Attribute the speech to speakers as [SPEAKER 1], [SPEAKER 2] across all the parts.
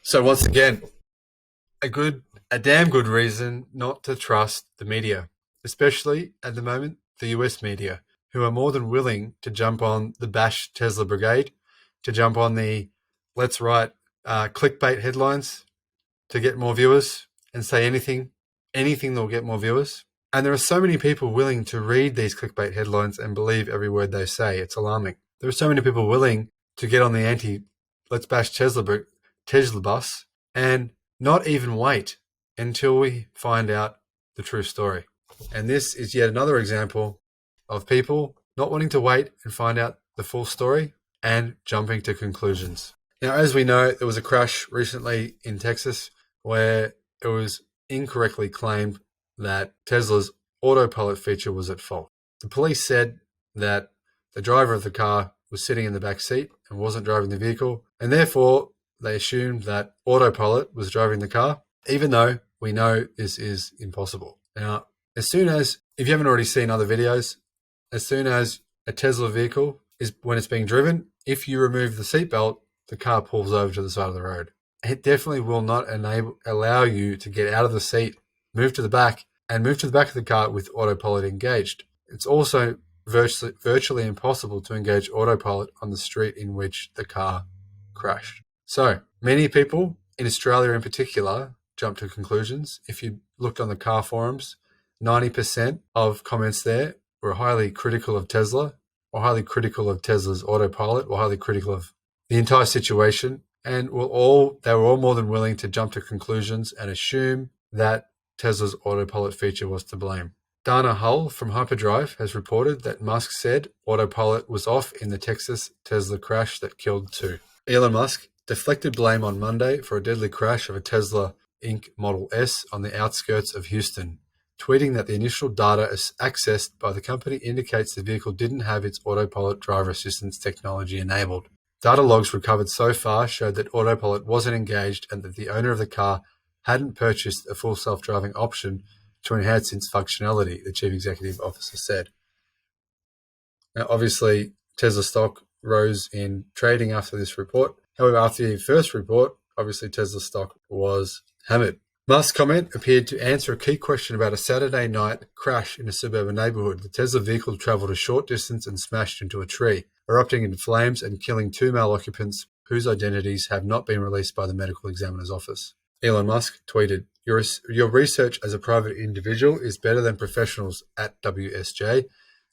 [SPEAKER 1] So once again, a damn good reason not to trust the media, especially at the moment, the US media, who are more than willing to jump on the bash Tesla brigade, to jump on the let's write clickbait headlines to get more viewers and say anything that will get more viewers. And there are so many people willing to read these clickbait headlines and believe every word they say. It's alarming. There are so many people willing to get on the let's bash Tesla bus and not even wait until we find out the true story. And this is yet another example of people not wanting to wait and find out the full story and jumping to conclusions. Now, as we know, there was a crash recently in Texas where it was incorrectly claimed that Tesla's Autopilot feature was at fault. The police said that the driver of the car was sitting in the back seat and wasn't driving the vehicle, and therefore they assumed that Autopilot was driving the car, even though we know this is impossible. Now, if you haven't already seen other videos, as soon as a Tesla vehicle when it's being driven, if you remove the seatbelt, the car pulls over to the side of the road. It definitely will not allow you to get out of the seat, move to the back of the car with Autopilot engaged. It's also virtually impossible to engage Autopilot on the street in which the car crashed. So many people in Australia in particular jump to conclusions. If you looked on the car forums, 90% of comments there were highly critical of Tesla, or highly critical of Tesla's Autopilot, or highly critical of the entire situation, and they were all more than willing to jump to conclusions and assume that Tesla's Autopilot feature was to blame. Dana Hull from Hyperdrive has reported that Musk said Autopilot was off in the Texas Tesla crash that killed 2. Elon Musk deflected blame on Monday for a deadly crash of a Tesla Inc. Model S on the outskirts of Houston, tweeting that the initial data accessed by the company indicates the vehicle didn't have its Autopilot driver assistance technology enabled. Data logs recovered so far showed that Autopilot wasn't engaged and that the owner of the car hadn't purchased a full self-driving option to enhance its functionality, the chief executive officer said. Now, obviously, Tesla stock rose in trading after this report. However, after the first report, obviously Tesla stock was hammered. Musk's comment appeared to answer a key question about a Saturday night crash in a suburban neighborhood. The Tesla vehicle traveled a short distance and smashed into a tree, erupting into flames and killing 2 male occupants whose identities have not been released by the medical examiner's office. Elon Musk tweeted, Your research as a private individual is better than professionals at WSJ.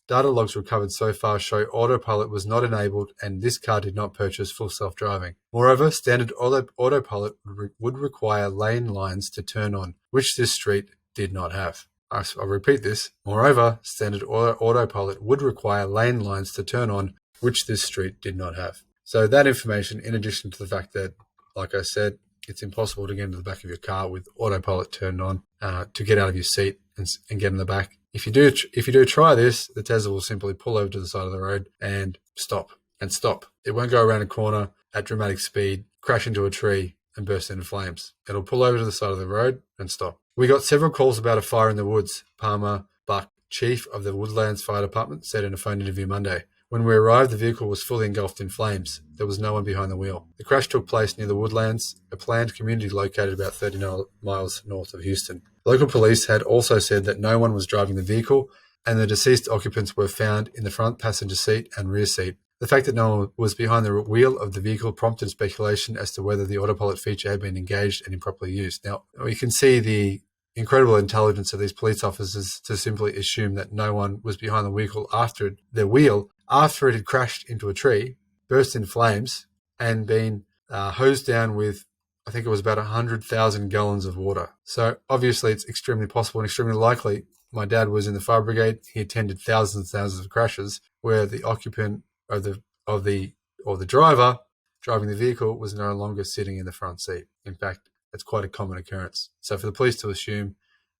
[SPEAKER 1] Data logs recovered so far show Autopilot was not enabled and this car did not purchase full self-driving. Moreover, standard Autopilot would require lane lines to turn on, which this street did not have. I'll repeat this. Moreover, standard Autopilot would require lane lines to turn on, which this street did not have. So that information, in addition to the fact that, like I said, it's impossible to get into the back of your car with Autopilot turned on, to get out of your seat and get in the back. If you do try this, the Tesla will simply pull over to the side of the road and stop. It won't go around a corner at dramatic speed, crash into a tree, and burst into flames. It'll pull over to the side of the road and stop. We got several calls about a fire in the woods, Palmer Buck, chief of the Woodlands Fire Department, said in a phone interview Monday. When we arrived, the vehicle was fully engulfed in flames. There was no one behind the wheel. The crash took place near the Woodlands, a planned community located about 30 miles north of Houston. Local police had also said that no one was driving the vehicle and the deceased occupants were found in the front passenger seat and rear seat. The fact that no one was behind the wheel of the vehicle prompted speculation as to whether the Autopilot feature had been engaged and improperly used. Now, we can see the incredible intelligence of these police officers to simply assume that no one was behind the wheel after it had crashed into a tree, burst in flames, and been hosed down with, I think it was about 100,000 gallons of water. So obviously it's extremely possible and extremely likely. My dad was in the fire brigade. He attended thousands and thousands of crashes where the occupant or the driver driving the vehicle was no longer sitting in the front seat. In fact, that's quite a common occurrence. So for the police to assume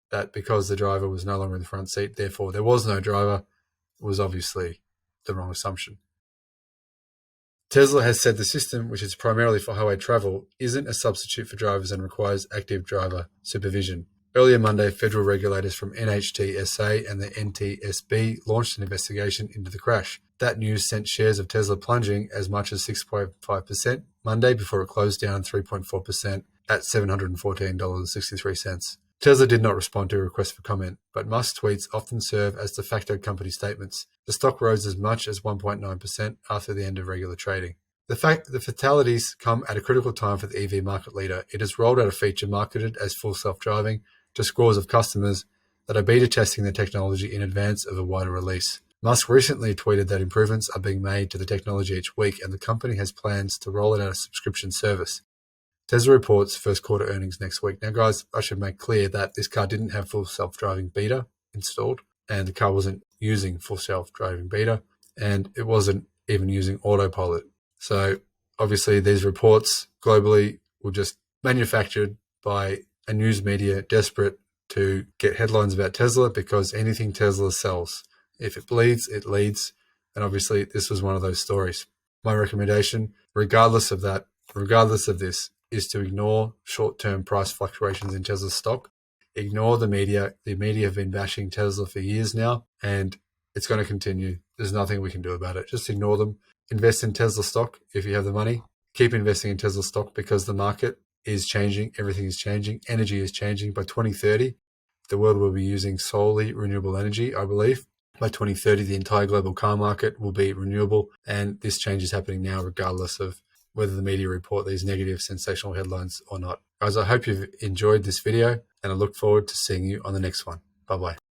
[SPEAKER 1] that because the driver was no longer in the front seat, therefore there was no driver, was obviously the wrong assumption. Tesla has said the system, which is primarily for highway travel, isn't a substitute for drivers and requires active driver supervision. Earlier Monday, federal regulators from NHTSA and the NTSB launched an investigation into the crash. That news sent shares of Tesla plunging as much as 6.5% Monday before it closed down 3.4% at $714.63. Tesla did not respond to a request for comment, but Musk's tweets often serve as de facto company statements. The stock rose as much as 1.9% after the end of regular trading. The fact that the fatalities come at a critical time for the EV market leader. It has rolled out a feature marketed as full self-driving to scores of customers that are beta testing the technology in advance of a wider release. Musk recently tweeted that improvements are being made to the technology each week, and the company has plans to roll it out as a subscription service. Tesla reports first quarter earnings next week. Now, guys, I should make clear that this car didn't have full self-driving beta installed, and the car wasn't using full self-driving beta, and it wasn't even using Autopilot. So obviously these reports globally were just manufactured by a news media desperate to get headlines about Tesla, because anything Tesla sells, if it bleeds, it leads. And obviously this was one of those stories. My recommendation, regardless of this, is to ignore short-term price fluctuations in Tesla stock. Ignore the media. The media have been bashing Tesla for years now, and it's going to continue. There's nothing we can do about it. Just ignore them. Invest in Tesla stock if you have the money. Keep investing in Tesla stock, because the market is changing. Everything is changing. Energy is changing. By 2030, the world will be using solely renewable energy, I believe. By 2030, the entire global car market will be renewable, and this change is happening now regardless of whether the media report these negative sensational headlines or not. Guys, I hope you've enjoyed this video, and I look forward to seeing you on the next one. Bye-bye.